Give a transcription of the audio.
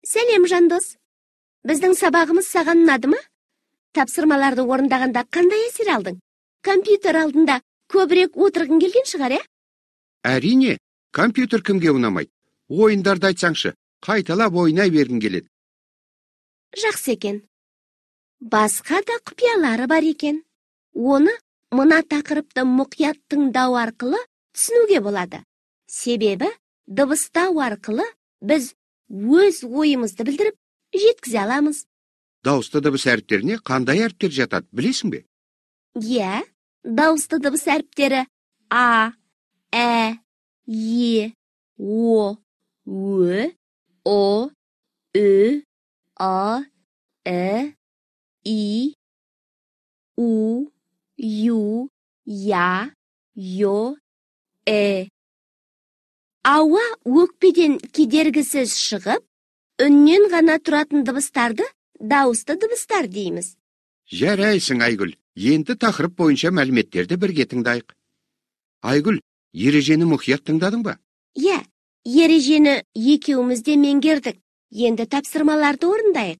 Сәлем, Жандос. Біздің сабағымыз саған ұнады ма? Тапсырмаларды орындағанда қандай әсер алдың? Компьютер алдында көбірек отырғың келген шығар, Әрине, компьютер кімге ұнамайды? Ойындарды айтсаңшы, қайталап ойнай бергің келеді. Жақсы екен. Басқа да құпиялары бар екен. Оны мына тақырыпты мұқият тыңдау арқылы түсінуге болады. Себебі, дыбыстау арқылы біз өз ойымызды білдіріп жеткізе аламыз. Дауысты дыбыс әріптеріне қандай әріптер жатады, білесің бе? Иә, дауысты дыбыс әріптері А, Ә, Е, О, Ö, О, Ү, А, Ә, И, У, Ю, Я, Йо, Ауа өкпеден кедергісіз шығып, үннен ғана тұратын дыбыстарды дауысты дыбыстар дейміз. Жарайсың, Айгүл. Енді тақырып бойынша мәліметтерді бірге тыңдайық. Айгүл, ережені мұқият тыңдадың ба? Иә, ережені екеуміз де меңгердік. Енді тапсырмаларды орындайық.